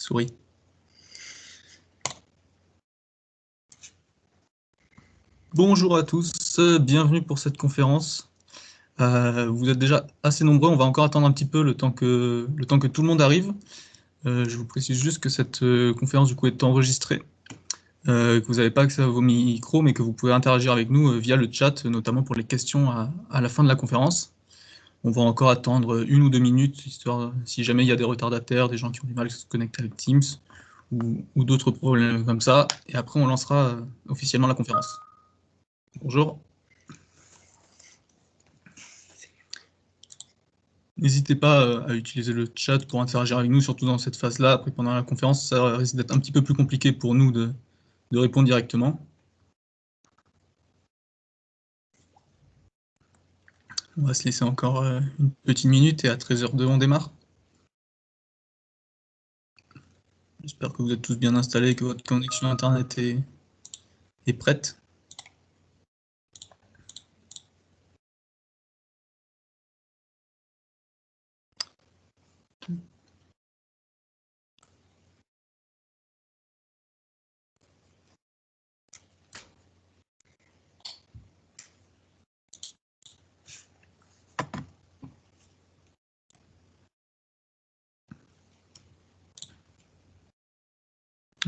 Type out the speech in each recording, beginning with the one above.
souris. Bonjour à tous, bienvenue pour cette conférence. Vous êtes déjà assez nombreux, on va encore attendre un petit peu le temps que tout le monde arrive. Je vous précise juste que cette conférence du coup est enregistrée, que vous n'avez pas accès à vos micros, mais que vous pouvez interagir avec nous via le chat, notamment pour les questions à la fin de la conférence. On va encore attendre 1 ou 2 minutes, histoire, si jamais il y a des retardataires, des gens qui ont du mal à se connecter avec Teams, ou d'autres problèmes comme ça, et après on lancera officiellement la conférence. Bonjour. N'hésitez pas à utiliser le chat pour interagir avec nous, surtout dans cette phase-là. Après, pendant la conférence, ça risque d'être un petit peu plus compliqué pour nous de répondre directement. On va se laisser encore une petite minute et à 13h02, on démarre. J'espère que vous êtes tous bien installés, que votre connexion Internet est prête.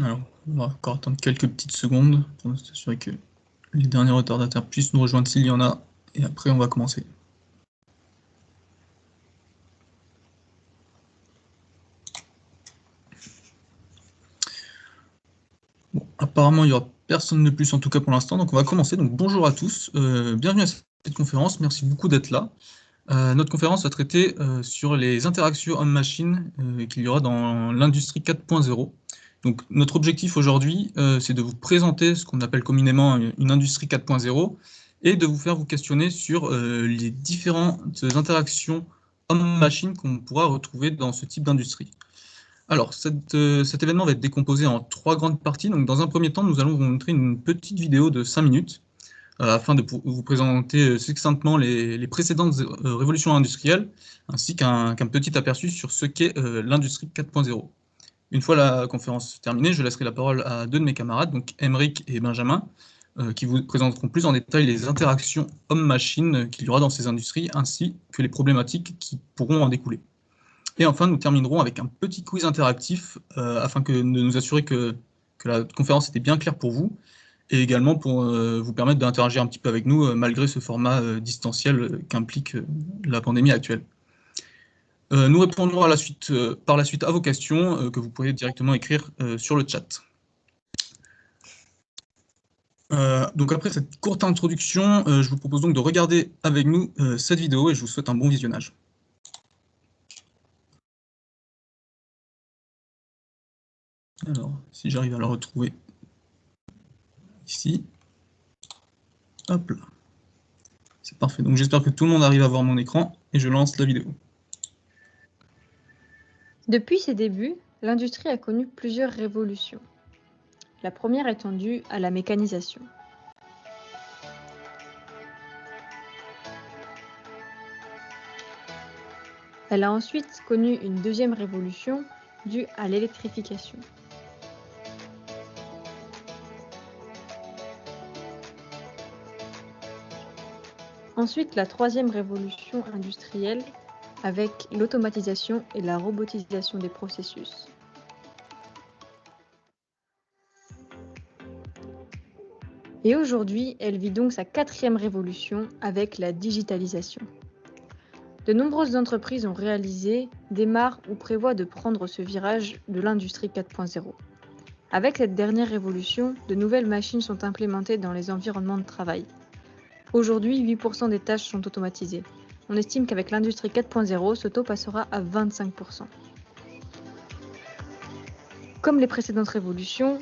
Alors, on va encore attendre quelques petites secondes pour s'assurer que les derniers retardataires puissent nous rejoindre s'il y en a, et après on va commencer. Bon, apparemment, il n'y aura personne de plus, en tout cas pour l'instant, donc on va commencer. Donc bonjour à tous, bienvenue à cette conférence, merci beaucoup d'être là. Notre conférence va traiter sur les interactions homme-machine qu'il y aura dans l'industrie 4.0. Donc notre objectif aujourd'hui, c'est de vous présenter ce qu'on appelle communément une industrie 4.0 et de vous faire vous questionner sur les différentes interactions homme-machine qu'on pourra retrouver dans ce type d'industrie. Alors, cet événement va être décomposé en 3 grandes parties. Donc, dans un premier temps, nous allons vous montrer une petite vidéo de 5 minutes afin de vous présenter succinctement les précédentes révolutions industrielles, ainsi qu'un petit aperçu sur ce qu'est l'industrie 4.0. Une fois la conférence terminée, je laisserai la parole à 2 de mes camarades, donc Aymeric et Benjamin, qui vous présenteront plus en détail les interactions homme-machine qu'il y aura dans ces industries, ainsi que les problématiques qui pourront en découler. Et enfin, nous terminerons avec un petit quiz interactif afin de nous assurer que la conférence était bien claire pour vous et également pour vous permettre d'interagir un petit peu avec nous malgré ce format distanciel qu'implique la pandémie actuelle. Nous répondrons par la suite à vos questions que vous pouvez directement écrire sur le chat. Donc après cette courte introduction, je vous propose donc de regarder avec nous cette vidéo et je vous souhaite un bon visionnage. Alors, si j'arrive à la retrouver ici. Hop là. C'est parfait. Donc j'espère que tout le monde arrive à voir mon écran et je lance la vidéo. Depuis ses débuts, l'industrie a connu plusieurs révolutions. La première étant due à la mécanisation. Elle a ensuite connu une deuxième révolution due à l'électrification. Ensuite, la troisième révolution industrielle avec l'automatisation et la robotisation des processus. Et aujourd'hui, elle vit donc sa quatrième révolution avec la digitalisation. De nombreuses entreprises ont réalisé, démarrent ou prévoient de prendre ce virage de l'industrie 4.0. Avec cette dernière révolution, de nouvelles machines sont implémentées dans les environnements de travail. Aujourd'hui, 8% des tâches sont automatisées. On estime qu'avec l'industrie 4.0, ce taux passera à 25%. Comme les précédentes révolutions,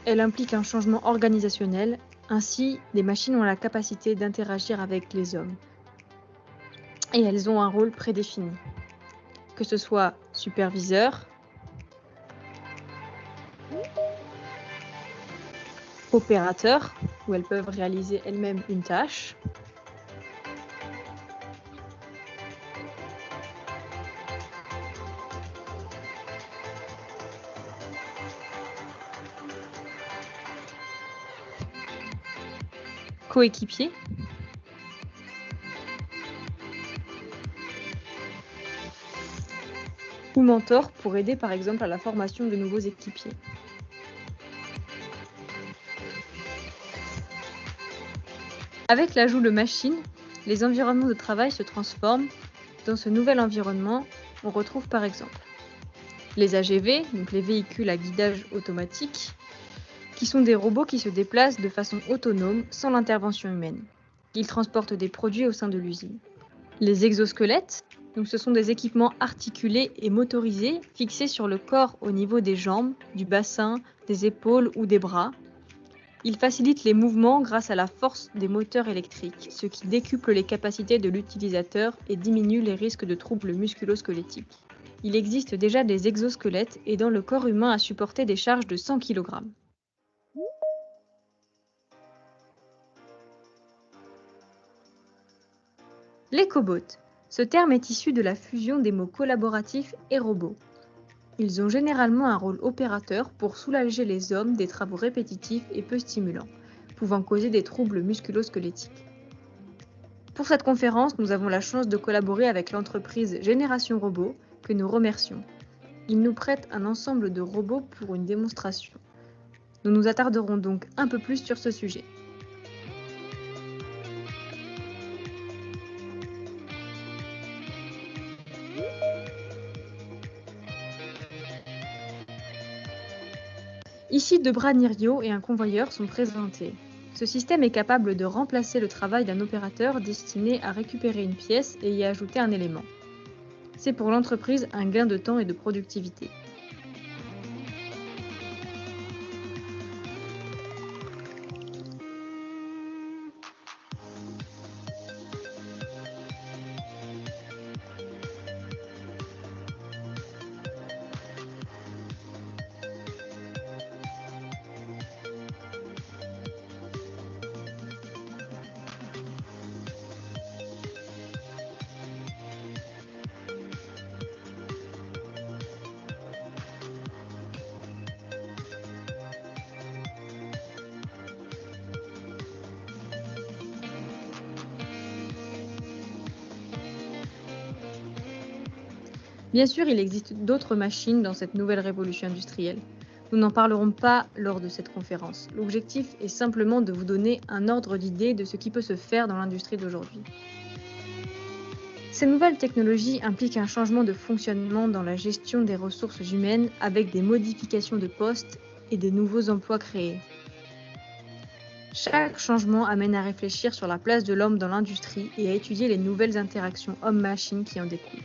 elle implique un changement organisationnel. Ainsi, les machines ont la capacité d'interagir avec les hommes. Et elles ont un rôle prédéfini. Que ce soit superviseur, opérateur, où elles peuvent réaliser elles-mêmes une tâche, coéquipier, ou mentor pour aider par exemple à la formation de nouveaux équipiers. Avec l'ajout de machines, les environnements de travail se transforment. Dans ce nouvel environnement, on retrouve par exemple les AGV, donc les véhicules à guidage automatique, qui sont des robots qui se déplacent de façon autonome sans l'intervention humaine. Ils transportent des produits au sein de l'usine. Les exosquelettes, donc ce sont des équipements articulés et motorisés fixés sur le corps au niveau des jambes, du bassin, des épaules ou des bras. Ils facilitent les mouvements grâce à la force des moteurs électriques, ce qui décuple les capacités de l'utilisateur et diminue les risques de troubles musculo-squelettiques. Il existe déjà des exosquelettes aidant le corps humain à supporter des charges de 100 kg. Les cobots. Ce terme est issu de la fusion des mots collaboratif et robot. Ils ont généralement un rôle opérateur pour soulager les hommes des travaux répétitifs et peu stimulants, pouvant causer des troubles musculo-squelettiques. Pour cette conférence, nous avons la chance de collaborer avec l'entreprise Génération Robot, que nous remercions. Ils nous prêtent un ensemble de robots pour une démonstration. Nous nous attarderons donc un peu plus sur ce sujet. Ici, deux bras Nirio et un convoyeur sont présentés. Ce système est capable de remplacer le travail d'un opérateur destiné à récupérer une pièce et y ajouter un élément. C'est pour l'entreprise un gain de temps et de productivité. Bien sûr, il existe d'autres machines dans cette nouvelle révolution industrielle. Nous n'en parlerons pas lors de cette conférence. L'objectif est simplement de vous donner un ordre d'idée de ce qui peut se faire dans l'industrie d'aujourd'hui. Ces nouvelles technologies impliquent un changement de fonctionnement dans la gestion des ressources humaines avec des modifications de postes et des nouveaux emplois créés. Chaque changement amène à réfléchir sur la place de l'homme dans l'industrie et à étudier les nouvelles interactions homme-machine qui en découlent.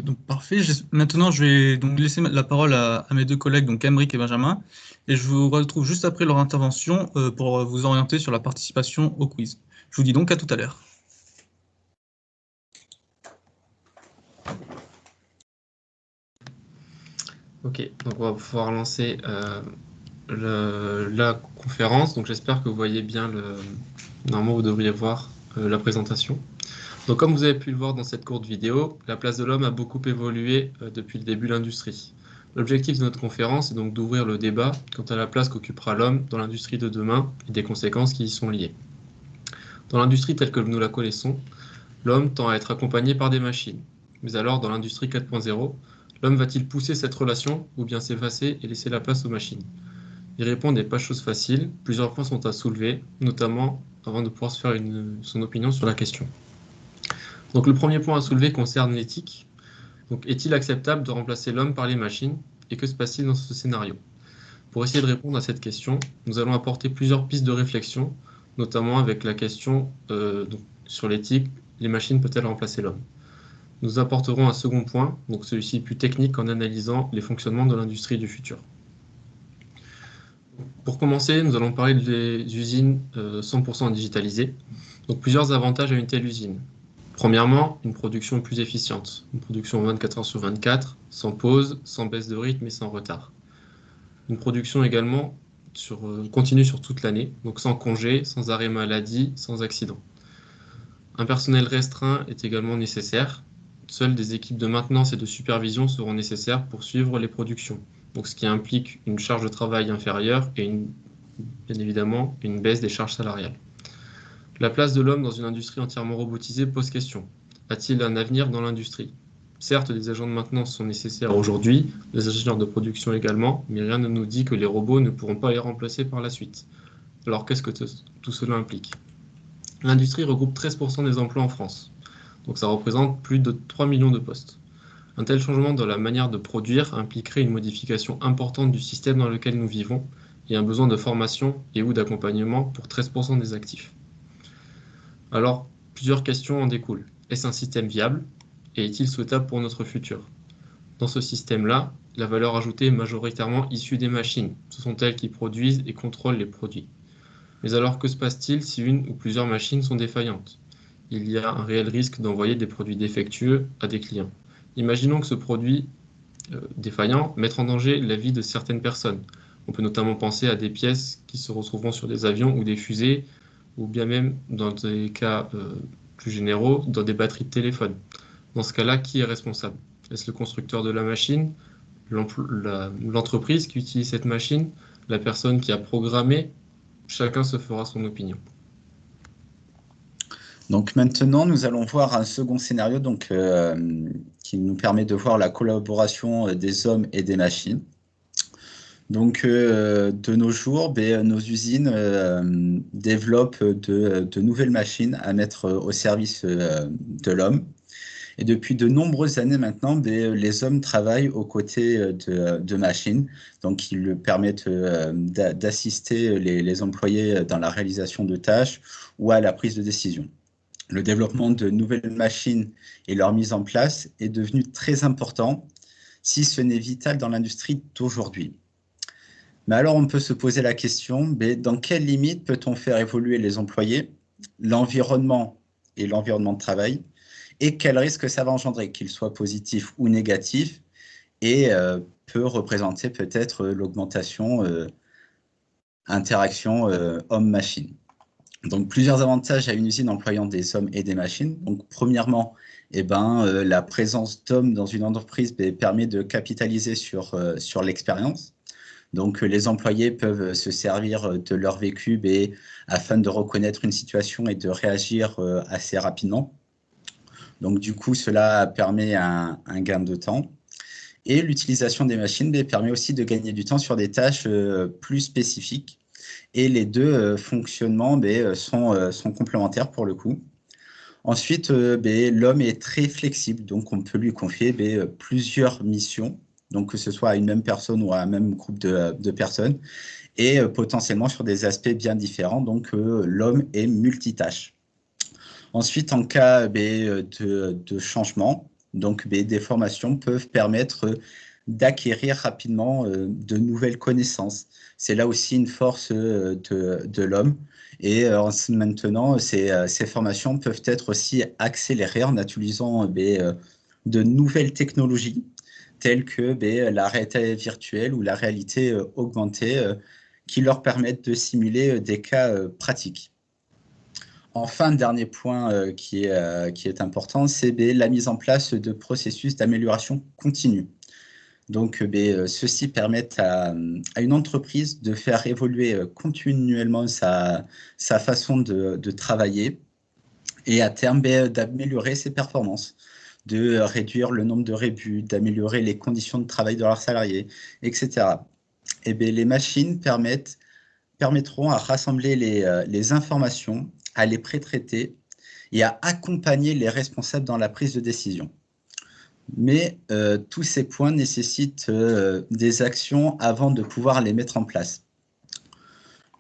Donc parfait. Maintenant, je vais donc laisser la parole à mes deux collègues, donc Emeric et Benjamin, et je vous retrouve juste après leur intervention pour vous orienter sur la participation au quiz. Je vous dis donc à tout à l'heure. Ok, donc on va pouvoir lancer la conférence. Donc j'espère que vous voyez bien Normalement, vous devriez voir la présentation. Donc comme vous avez pu le voir dans cette courte vidéo, la place de l'homme a beaucoup évolué depuis le début de l'industrie. L'objectif de notre conférence est donc d'ouvrir le débat quant à la place qu'occupera l'homme dans l'industrie de demain et des conséquences qui y sont liées. Dans l'industrie telle que nous la connaissons, l'homme tend à être accompagné par des machines. Mais alors, dans l'industrie 4.0, l'homme va-t-il pousser cette relation ou bien s'effacer et laisser la place aux machines? Y répondre n'est pas chose facile, plusieurs points sont à soulever, notamment avant de pouvoir se faire son opinion sur la question. Donc le premier point à soulever concerne l'éthique. Donc est-il acceptable de remplacer l'homme par les machines et que se passe-t-il dans ce scénario? Pour essayer de répondre à cette question, nous allons apporter plusieurs pistes de réflexion, notamment avec la question donc, sur l'éthique, les machines peuvent-elles remplacer l'homme? Nous apporterons un second point, donc celui-ci plus technique en analysant les fonctionnements de l'industrie du futur. Pour commencer, nous allons parler des usines 100% digitalisées. Donc plusieurs avantages à une telle usine. Premièrement, une production plus efficiente. Une production 24 heures sur 24, sans pause, sans baisse de rythme et sans retard. Une production également continue sur toute l'année, donc sans congé, sans arrêt maladie, sans accident. Un personnel restreint est également nécessaire. Seules des équipes de maintenance et de supervision seront nécessaires pour suivre les productions. Donc, ce qui implique une charge de travail inférieure et bien évidemment une baisse des charges salariales. La place de l'homme dans une industrie entièrement robotisée pose question. A-t-il un avenir dans l'industrie? Certes, des agents de maintenance sont nécessaires aujourd'hui, des ingénieurs de production également, mais rien ne nous dit que les robots ne pourront pas les remplacer par la suite. Alors qu'est-ce que tout cela implique? L'industrie regroupe 13% des emplois en France, donc ça représente plus de 3 millions de postes. Un tel changement dans la manière de produire impliquerait une modification importante du système dans lequel nous vivons et un besoin de formation et ou d'accompagnement pour 13% des actifs. Alors, plusieurs questions en découlent. Est-ce un système viable et est-il souhaitable pour notre futur? Dans ce système-là, la valeur ajoutée est majoritairement issue des machines. Ce sont elles qui produisent et contrôlent les produits. Mais alors que se passe-t-il si une ou plusieurs machines sont défaillantes? Il y a un réel risque d'envoyer des produits défectueux à des clients. Imaginons que ce produit défaillant mette en danger la vie de certaines personnes. On peut notamment penser à des pièces qui se retrouveront sur des avions ou des fusées, ou bien même, dans des cas plus généraux, dans des batteries de téléphone. Dans ce cas-là, qui est responsable? Est-ce le constructeur de la machine, l'entreprise qui utilise cette machine, la personne qui a programmé? Chacun se fera son opinion. Donc maintenant, nous allons voir un second scénario qui nous permet de voir la collaboration des hommes et des machines. Donc de nos jours, nos usines développent de nouvelles machines à mettre au service de l'homme. Et depuis de nombreuses années maintenant, les hommes travaillent aux côtés de machines, donc ils permettent d'assister les employés dans la réalisation de tâches ou à la prise de décision. Le développement de nouvelles machines et leur mise en place est devenu très important, si ce n'est vital dans l'industrie d'aujourd'hui. Mais alors on peut se poser la question, dans quelles limites peut-on faire évoluer les employés, l'environnement et l'environnement de travail, et quel risque ça va engendrer, qu'il soit positif ou négatif, et peut représenter peut-être l'augmentation interaction homme-machine. Donc plusieurs avantages à une usine employant des hommes et des machines. Donc premièrement, la présence d'hommes dans une entreprise permet de capitaliser sur l'expérience. Donc les employés peuvent se servir de leur vécu afin de reconnaître une situation et de réagir assez rapidement. Donc, du coup, cela permet un gain de temps. Et l'utilisation des machines permet aussi de gagner du temps sur des tâches plus spécifiques. Et les deux fonctionnements sont complémentaires pour le coup. Ensuite, l'homme est très flexible, donc on peut lui confier plusieurs missions, donc que ce soit à une même personne ou à un même groupe de personnes, et potentiellement sur des aspects bien différents. Donc, l'homme est multitâche. Ensuite, en cas de changement, donc des formations peuvent permettre d'acquérir rapidement de nouvelles connaissances. C'est là aussi une force de l'homme. Et maintenant, ces formations peuvent être aussi accélérées en utilisant de nouvelles technologies telles que la réalité virtuelle ou la réalité augmentée qui leur permettent de simuler des cas pratiques. Enfin, dernier point qui est important, c'est la mise en place de processus d'amélioration continue. Donc, ceux-ci permettent à une entreprise de faire évoluer continuellement sa façon de travailler et à terme d'améliorer ses performances, de réduire le nombre de rébus, d'améliorer les conditions de travail de leurs salariés, etc. Et les machines permettront à rassembler les informations, à les pré-traiter et à accompagner les responsables dans la prise de décision. Mais tous ces points nécessitent des actions avant de pouvoir les mettre en place.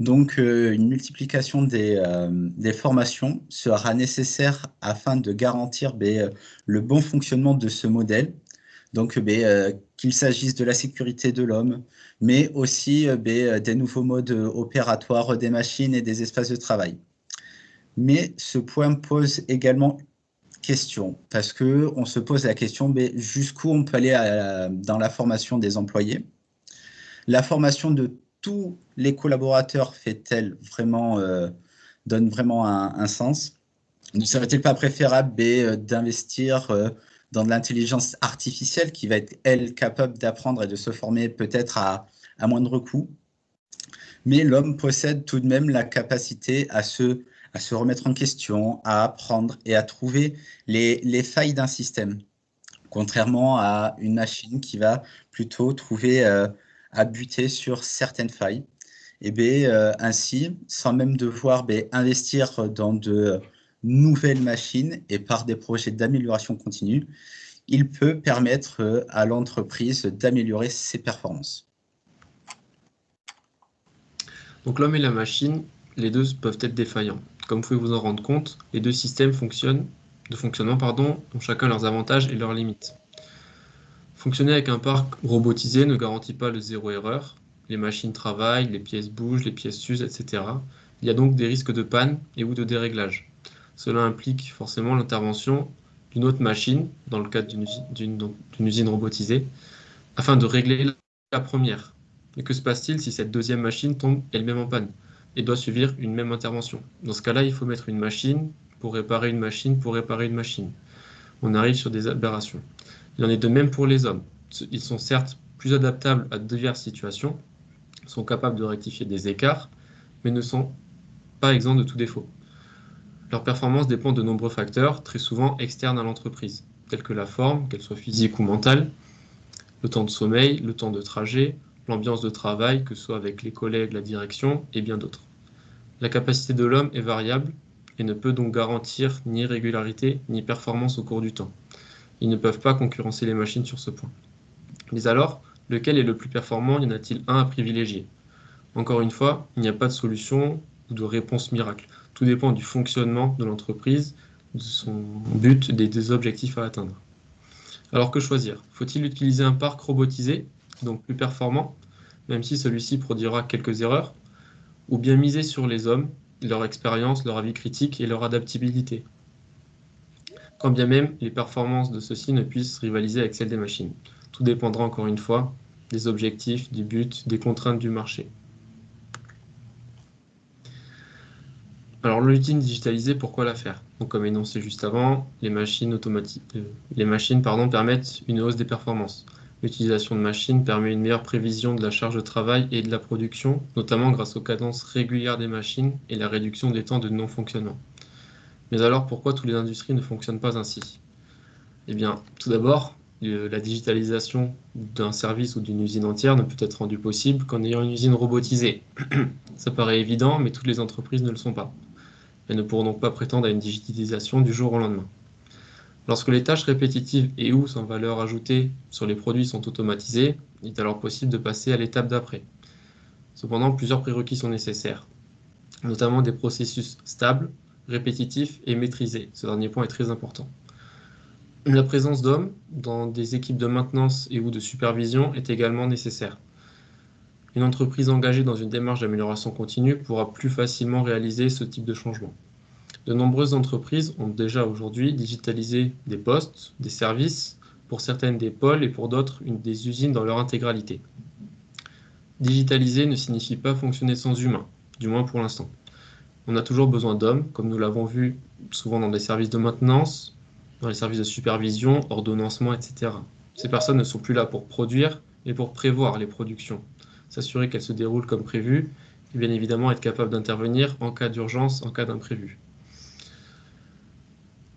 Donc, une multiplication des formations sera nécessaire afin de garantir le bon fonctionnement de ce modèle. Donc, qu'il s'agisse de la sécurité de l'homme, mais aussi des nouveaux modes opératoires des machines et des espaces de travail. Mais ce point pose également question, parce qu'on se pose la question jusqu'où on peut aller dans la formation des employés. La formation de tous les collaborateurs fait-elle vraiment, donne vraiment un sens? Ne serait-il pas préférable d'investir dans de l'intelligence artificielle qui va être, elle, capable d'apprendre et de se former peut-être à moindre coût? Mais l'homme possède tout de même la capacité à se remettre en question, à apprendre et à trouver les failles d'un système, contrairement à une machine qui va plutôt trouver à buter sur certaines failles. Et ainsi, sans même devoir investir dans de nouvelles machines et par des projets d'amélioration continue, il peut permettre à l'entreprise d'améliorer ses performances. Donc l'homme et la machine, les deux peuvent être défaillants. Comme vous pouvez vous en rendre compte, les deux systèmes de fonctionnement ont chacun leurs avantages et leurs limites. Fonctionner avec un parc robotisé ne garantit pas le zéro erreur. Les machines travaillent, les pièces bougent, les pièces s'usent, etc. Il y a donc des risques de panne et ou de déréglage. Cela implique forcément l'intervention d'une autre machine, dans le cadre d'une usine robotisée, afin de régler la première. Et que se passe-t-il si cette deuxième machine tombe elle-même en panne et doit suivre une même intervention? Dans ce cas-là, il faut mettre une machine pour réparer une machine pour réparer une machine. On arrive sur des aberrations. Il en est de même pour les hommes. Ils sont certes plus adaptables à diverses situations, sont capables de rectifier des écarts, mais ne sont pas exempts de tout défaut. Leur performance dépend de nombreux facteurs, très souvent externes à l'entreprise, tels que la forme, qu'elle soit physique ou mentale, le temps de sommeil, le temps de trajet, l'ambiance de travail, que ce soit avec les collègues, la direction, et bien d'autres. La capacité de l'homme est variable et ne peut donc garantir ni régularité ni performance au cours du temps. Ils ne peuvent pas concurrencer les machines sur ce point. Mais alors, lequel est le plus performant? Y en a-t-il un à privilégier? Encore une fois, il n'y a pas de solution ou de réponse miracle. Tout dépend du fonctionnement de l'entreprise, de son but, des objectifs à atteindre. Alors que choisir? Faut-il utiliser un parc robotisé, donc plus performant, même si celui-ci produira quelques erreurs, ou bien miser sur les hommes, leur expérience, leur avis critique et leur adaptabilité, quand bien même les performances de ceux-ci ne puissent rivaliser avec celles des machines. Tout dépendra encore une fois des objectifs, du but, des contraintes du marché. Alors l'usine digitalisée, pourquoi la faire? Donc, comme énoncé juste avant, les machines permettent une hausse des performances. L'utilisation de machines permet une meilleure prévision de la charge de travail et de la production, notamment grâce aux cadences régulières des machines et la réduction des temps de non-fonctionnement. Mais alors pourquoi toutes les industries ne fonctionnent pas ainsi? Eh bien, tout d'abord, la digitalisation d'un service ou d'une usine entière ne peut être rendue possible qu'en ayant une usine robotisée. Ça paraît évident, mais toutes les entreprises ne le sont pas. Elles ne pourront donc pas prétendre à une digitalisation du jour au lendemain. Lorsque les tâches répétitives et ou sans valeur ajoutée sur les produits sont automatisées, il est alors possible de passer à l'étape d'après. Cependant, plusieurs prérequis sont nécessaires, notamment des processus stables, répétitifs et maîtrisés. Ce dernier point est très important. La présence d'hommes dans des équipes de maintenance et ou de supervision est également nécessaire. Une entreprise engagée dans une démarche d'amélioration continue pourra plus facilement réaliser ce type de changement. De nombreuses entreprises ont déjà aujourd'hui digitalisé des postes, des services, pour certaines des pôles et pour d'autres des usines dans leur intégralité. Digitaliser ne signifie pas fonctionner sans humain, du moins pour l'instant. On a toujours besoin d'hommes, comme nous l'avons vu souvent dans des services de maintenance, dans les services de supervision, ordonnancement, etc. Ces personnes ne sont plus là pour produire, mais pour prévoir les productions, s'assurer qu'elles se déroulent comme prévu, et bien évidemment être capable d'intervenir en cas d'urgence, en cas d'imprévu.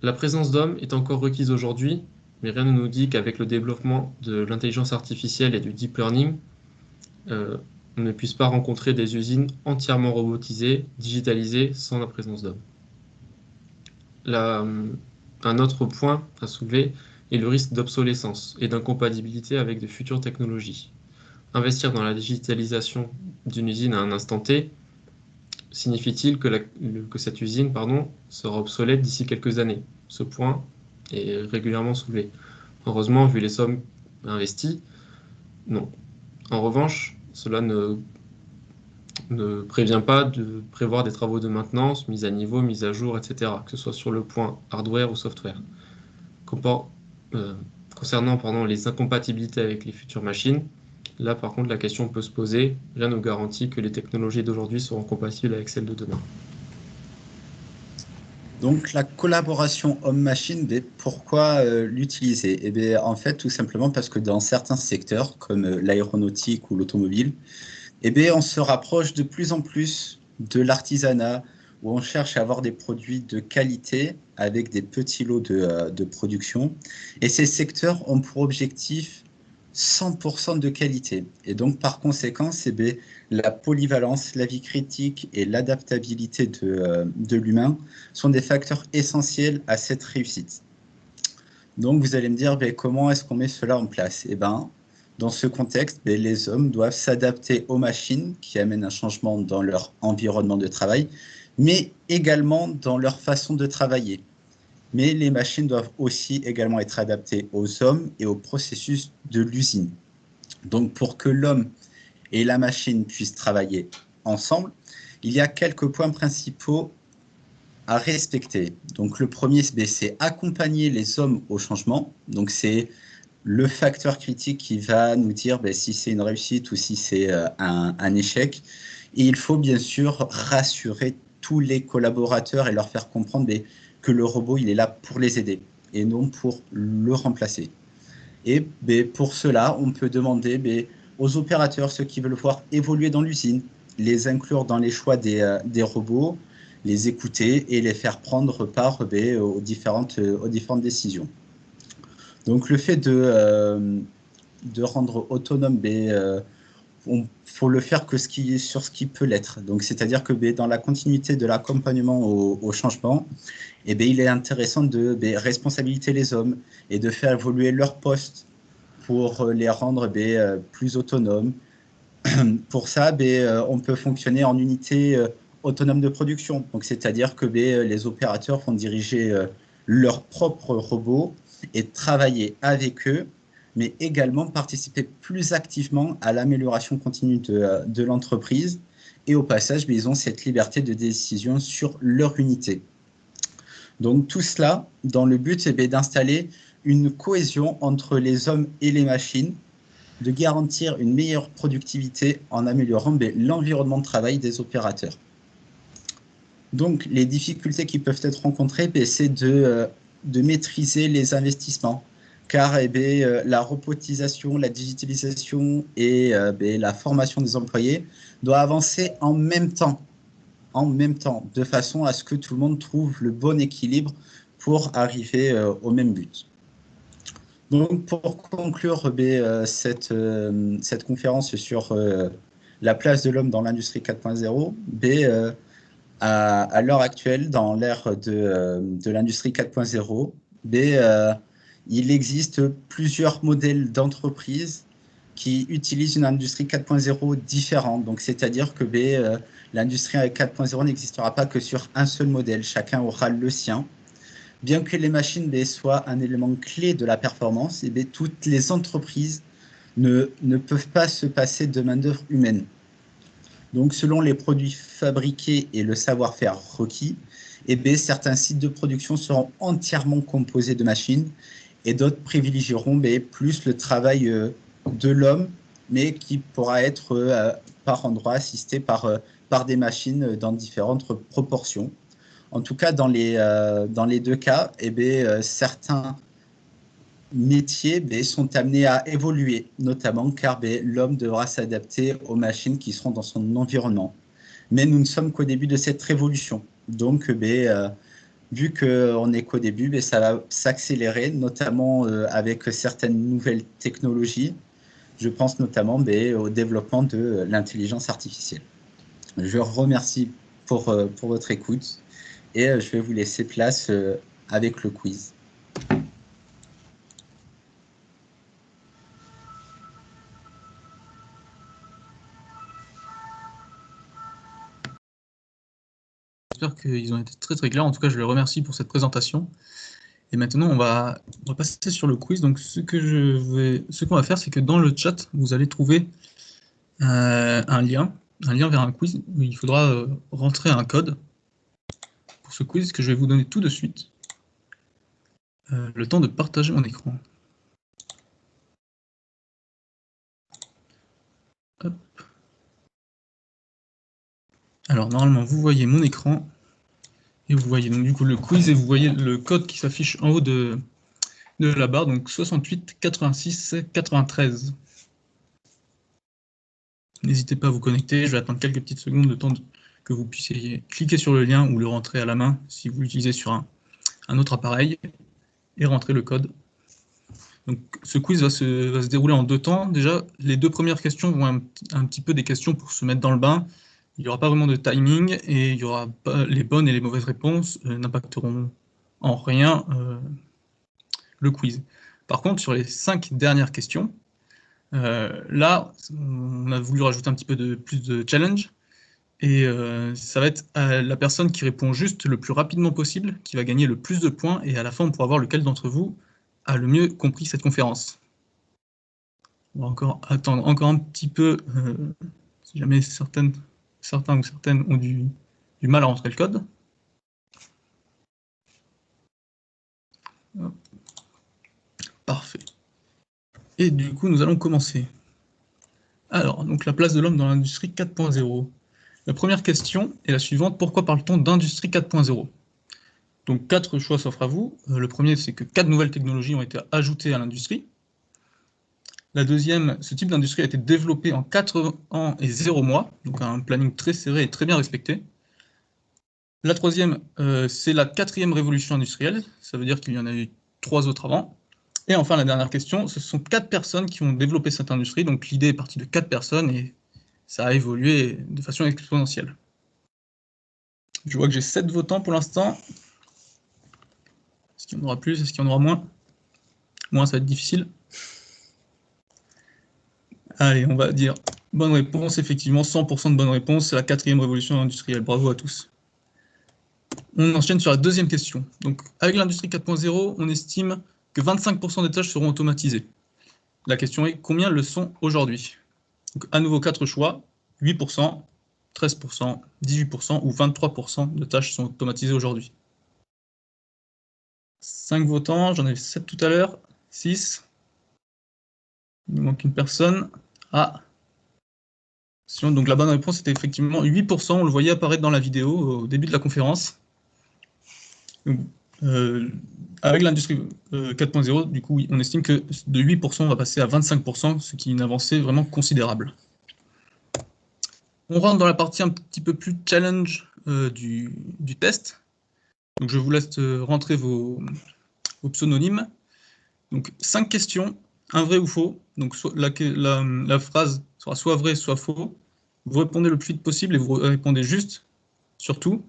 La présence d'hommes est encore requise aujourd'hui, mais rien ne nous dit qu'avec le développement de l'intelligence artificielle et du deep learning, on ne puisse pas rencontrer des usines entièrement robotisées, digitalisées, sans la présence d'hommes. Un autre point à soulever est le risque d'obsolescence et d'incompatibilité avec de futures technologies. Investir dans la digitalisation d'une usine à un instant T signifie-t-il que cette usine sera obsolète d'ici quelques années? Ce point est régulièrement soulevé. Heureusement, vu les sommes investies, non. En revanche, cela ne prévient pas de prévoir des travaux de maintenance, mise à niveau, mise à jour, etc., que ce soit sur le point hardware ou software. Concernant les incompatibilités avec les futures machines, là par contre la question peut se poser, rien ne garantit que les technologies d'aujourd'hui seront compatibles avec celles de demain. Donc, la collaboration homme-machine, pourquoi l'utiliser? En fait, tout simplement parce que dans certains secteurs, comme l'aéronautique ou l'automobile, on se rapproche de plus en plus de l'artisanat, où on cherche à avoir des produits de qualité avec des petits lots de production. Et ces secteurs ont pour objectif 100% de qualité. Et donc, par conséquent, la polyvalence, la vie critique et l'adaptabilité de l'humain sont des facteurs essentiels à cette réussite. Donc, vous allez me dire, comment est-ce qu'on met cela en place? Dans ce contexte, les hommes doivent s'adapter aux machines qui amènent un changement dans leur environnement de travail, mais également dans leur façon de travailler. Mais les machines doivent aussi également être adaptées aux hommes et au processus de l'usine. Donc, pour que l'homme et la machine puissent travailler ensemble, il y a quelques points principaux à respecter. Donc, le premier, c'est accompagner les hommes au changement. Donc, c'est le facteur critique qui va nous dire si c'est une réussite ou si c'est un échec. Et il faut bien sûr rassurer tous les collaborateurs et leur faire comprendre que le robot, il est là pour les aider et non pour le remplacer. Et pour cela, on peut demander aux opérateurs, ceux qui veulent voir évoluer dans l'usine, les inclure dans les choix des robots, les écouter et les faire prendre part aux différentes décisions. Donc, le fait de rendre autonome, il faut le faire que sur ce qui peut l'être. Donc, c'est-à-dire que dans la continuité de l'accompagnement au changement, il est intéressant de responsabiliser les hommes et de faire évoluer leur poste pour les rendre plus autonomes. Pour ça, on peut fonctionner en unité autonome de production. Donc, c'est-à-dire que les opérateurs vont diriger leurs propres robots et travailler avec eux, mais également participer plus activement à l'amélioration continue de l'entreprise. Et au passage, ils ont cette liberté de décision sur leur unité. Donc tout cela dans le but d'installer une cohésion entre les hommes et les machines, de garantir une meilleure productivité en améliorant l'environnement de travail des opérateurs. Donc les difficultés qui peuvent être rencontrées, c'est de maîtriser les investissements, car la robotisation, la digitalisation et la formation des employés doivent avancer en même temps, de façon à ce que tout le monde trouve le bon équilibre pour arriver au même but. Donc, pour conclure cette conférence sur la place de l'homme dans l'industrie 4.0, à l'heure actuelle, dans l'ère de l'industrie 4.0, il existe plusieurs modèles d'entreprises qui utilisent une industrie 4.0 différente. Donc, c'est-à-dire que l'industrie 4.0 n'existera pas que sur un seul modèle. Chacun aura le sien. Bien que les machines soient un élément clé de la performance, toutes les entreprises ne peuvent pas se passer de main-d'œuvre humaine. Donc, selon les produits fabriqués et le savoir-faire requis, certains sites de production seront entièrement composés de machines et d'autres privilégieront plus le travail de l'homme, mais qui pourra être par endroits assisté par des machines dans différentes proportions. En tout cas, dans les deux cas, certains métiers sont amenés à évoluer, notamment car l'homme devra s'adapter aux machines qui seront dans son environnement. Mais nous ne sommes qu'au début de cette révolution. Donc, vu qu'on n'est qu'au début, ça va s'accélérer, notamment avec certaines nouvelles technologies. Je pense notamment au développement de l'intelligence artificielle. Je vous remercie pour votre écoute et je vais vous laisser place avec le quiz. J'espère qu'ils ont été très très clairs. En tout cas, je les remercie pour cette présentation. Et maintenant, on va passer sur le quiz. Donc, ce qu'on va faire, c'est que dans le chat, vous allez trouver un lien vers un quiz où il faudra rentrer un code pour ce quiz que je vais vous donner tout de suite. Le temps de partager mon écran. Hop. Alors, normalement, vous voyez mon écran. Et vous voyez donc du coup le quiz et vous voyez le code qui s'affiche en haut de la barre, donc 68 86 93. N'hésitez pas à vous connecter, je vais attendre quelques petites secondes, le temps que vous puissiez cliquer sur le lien ou le rentrer à la main si vous l'utilisez sur un autre appareil et rentrer le code. Donc, ce quiz va se dérouler en 2 temps. Déjà, les 2 premières questions vont un petit peu des questions pour se mettre dans le bain. Il n'y aura pas vraiment de timing et il y aura pas, les bonnes et les mauvaises réponses n'impacteront en rien le quiz. Par contre, sur les 5 dernières questions, là, on a voulu rajouter un petit peu plus de challenge. Et ça va être la personne qui répond juste le plus rapidement possible qui va gagner le plus de points. Et à la fin, on pourra voir lequel d'entre vous a le mieux compris cette conférence. On va encore attendre encore un petit peu, si jamais certains ou certaines ont du mal à rentrer le code. Hop. Parfait. Et du coup, nous allons commencer. Alors, donc la place de l'homme dans l'industrie 4.0. La première question est la suivante. Pourquoi parle-t-on d'industrie 4.0 ? Donc 4 choix s'offrent à vous. Le premier, c'est que 4 nouvelles technologies ont été ajoutées à l'industrie. La deuxième, ce type d'industrie a été développé en 4 ans et 0 mois, donc un planning très serré et très bien respecté. La troisième, c'est la 4e révolution industrielle, ça veut dire qu'il y en a eu 3 autres avant. Et enfin, la dernière question, ce sont 4 personnes qui ont développé cette industrie, donc l'idée est partie de 4 personnes et ça a évolué de façon exponentielle. Je vois que j'ai 7 votants pour l'instant. Est-ce qu'il y en aura plus? Est-ce qu'il y en aura moins? Moins, ça va être difficile. Allez, on va dire bonne réponse, effectivement, 100% de bonnes réponses, c'est la 4e révolution industrielle. Bravo à tous. On enchaîne sur la deuxième question. Donc, avec l'industrie 4.0, on estime que 25% des tâches seront automatisées. La question est combien le sont aujourd'hui? Donc, à nouveau, 4 choix, 8%, 13%, 18% ou 23% de tâches sont automatisées aujourd'hui. 5 votants, j'en avais 7 tout à l'heure, 6. Il me manque une personne. Ah, donc la bonne réponse était effectivement 8%, on le voyait apparaître dans la vidéo au début de la conférence. Donc, avec l'industrie 4.0, du coup, on estime que de 8%, on va passer à 25%, ce qui est une avancée vraiment considérable. On rentre dans la partie un petit peu plus challenge du test. Donc je vous laisse rentrer vos pseudonymes. Donc 5 questions, un vrai ou faux. Donc la phrase sera soit vrai, soit faux. Vous répondez le plus vite possible et vous répondez juste, surtout.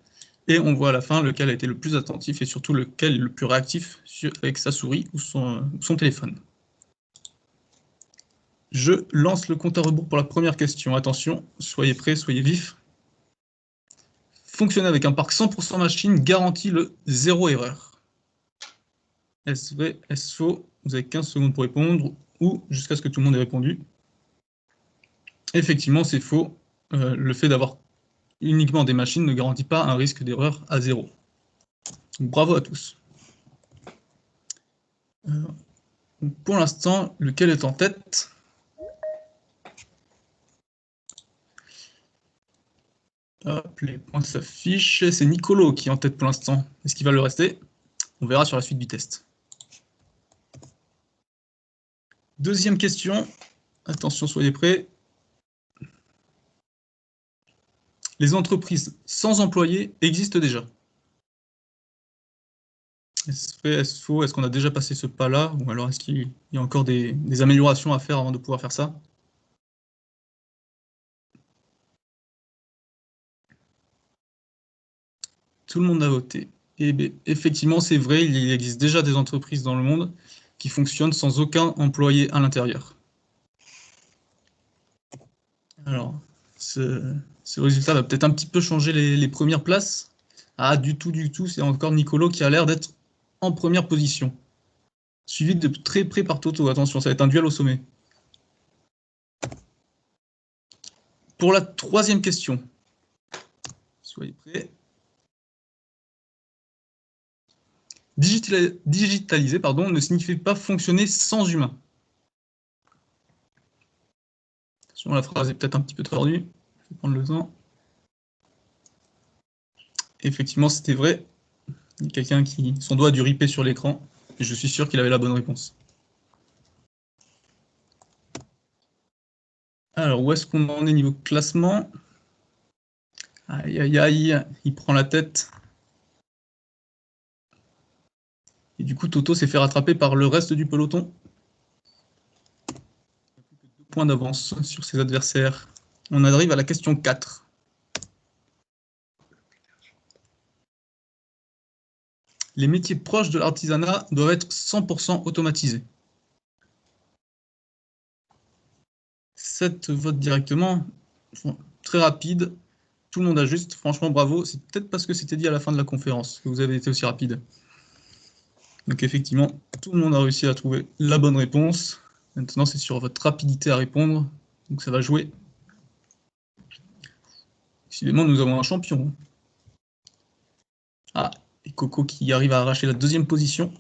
Et on voit à la fin lequel a été le plus attentif et surtout lequel est le plus réactif avec sa souris ou son téléphone. Je lance le compte à rebours pour la première question. Attention, soyez prêts, soyez vifs. Fonctionner avec un parc 100% machine garantit le 0 erreur. Est-ce vrai, est-ce faux? Vous avez 15 secondes pour répondre ou jusqu'à ce que tout le monde ait répondu. Effectivement, c'est faux. Le fait d'avoir uniquement des machines ne garantit pas un risque d'erreur à 0. Donc, bravo à tous. Pour l'instant, lequel est en tête? Hop, les points s'affichent. C'est Nicolo qui est en tête pour l'instant. Est-ce qu'il va le rester? On verra sur la suite du test. Deuxième question. Attention, soyez prêts. Les entreprises sans employés existent déjà. Est-ce vrai, est-ce faux? Est-ce qu'on a déjà passé ce pas-là? Ou alors est-ce qu'il y a encore des améliorations à faire avant de pouvoir faire ça? Tout le monde a voté. Et bien, effectivement, c'est vrai, il existe déjà des entreprises dans le monde qui fonctionnent sans aucun employé à l'intérieur. Alors, ce résultat va peut-être un petit peu changer les premières places. Ah, du tout, c'est encore Nicolo qui a l'air d'être en première position. Suivi de très près par Toto. Attention, ça va être un duel au sommet. Pour la troisième question, soyez prêts. Digitaliser, ne signifie pas fonctionner sans humain. Attention, la phrase est peut-être un petit peu tordue. Je vais prendre le temps. effectivement, c'était vrai. Il y a quelqu'un qui, son doigt a dû riper sur l'écran, et je suis sûr qu'il avait la bonne réponse. Alors, où est-ce qu'on en est niveau classement? Aïe, aïe, aïe, il prend la tête. Et du coup, Toto s'est fait rattraper par le reste du peloton. 2 points d'avance sur ses adversaires. On arrive à la question 4. Les métiers proches de l'artisanat doivent être 100% automatisés. 7 votes directement. Très rapide. Tout le monde ajuste. Franchement, bravo. C'est peut-être parce que c'était dit à la fin de la conférence que vous avez été aussi rapide. Donc effectivement, tout le monde a réussi à trouver la bonne réponse. Maintenant, c'est sur votre rapidité à répondre. Donc ça va jouer. Décidément, nous avons un champion. Ah, et Coco qui arrive à arracher la 2e position.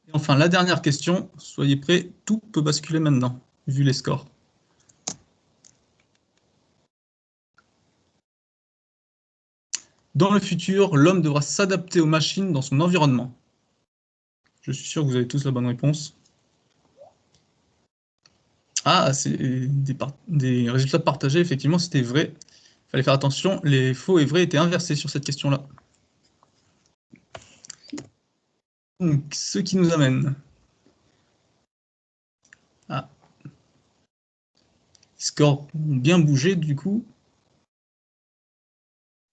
Et enfin, la dernière question. Soyez prêts, tout peut basculer maintenant, vu les scores. Dans le futur, l'homme devra s'adapter aux machines dans son environnement. Je suis sûr que vous avez tous la bonne réponse. Ah, c'est des résultats partagés, effectivement, c'était vrai. Il fallait faire attention, les faux et vrais étaient inversés sur cette question-là. Donc, ce qui nous amène... Ah. Les scores ont bien bougé, du coup.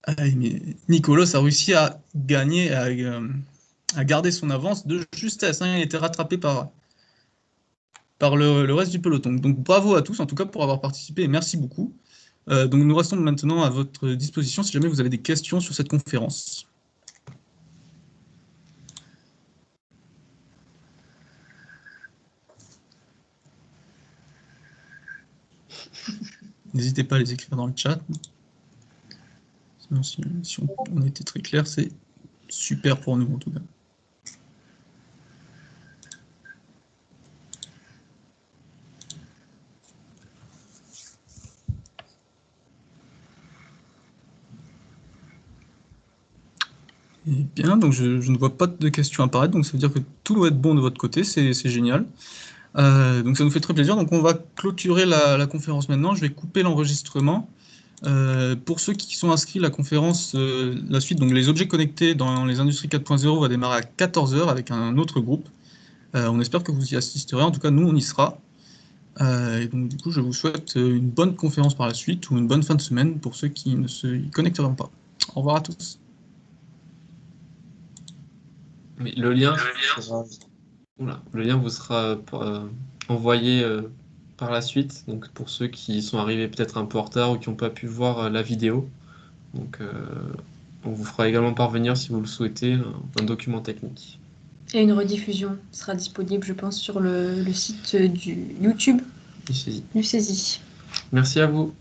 Ah, mais Nicolas a réussi à gagner, à garder son avance de justesse. Hein. Il a été rattrapé par le reste du peloton. Donc bravo à tous, en tout cas, pour avoir participé, et merci beaucoup. Donc nous restons maintenant à votre disposition si jamais vous avez des questions sur cette conférence. N'hésitez pas à les écrire dans le chat. Sinon, si on était très clair, c'est super pour nous en tout cas. Et bien, donc je ne vois pas de questions apparaître, donc ça veut dire que tout doit être bon de votre côté, c'est génial. Donc ça nous fait très plaisir, donc on va clôturer la conférence maintenant, je vais couper l'enregistrement. Pour ceux qui sont inscrits, la conférence, la suite, donc les objets connectés dans les industries 4.0 va démarrer à 14 h avec un autre groupe. On espère que vous y assisterez, en tout cas nous on y sera. Et donc du coup je vous souhaite une bonne conférence par la suite ou une bonne fin de semaine pour ceux qui ne se y connecteront pas. Au revoir à tous. Mais le lien vous sera envoyé par la suite, donc pour ceux qui sont arrivés peut-être un peu en retard ou qui n'ont pas pu voir la vidéo. Donc on vous fera également parvenir, si vous le souhaitez, un document technique. Et une rediffusion sera disponible, je pense, sur le site du YouTube Du saisie. du Saisie. Merci à vous.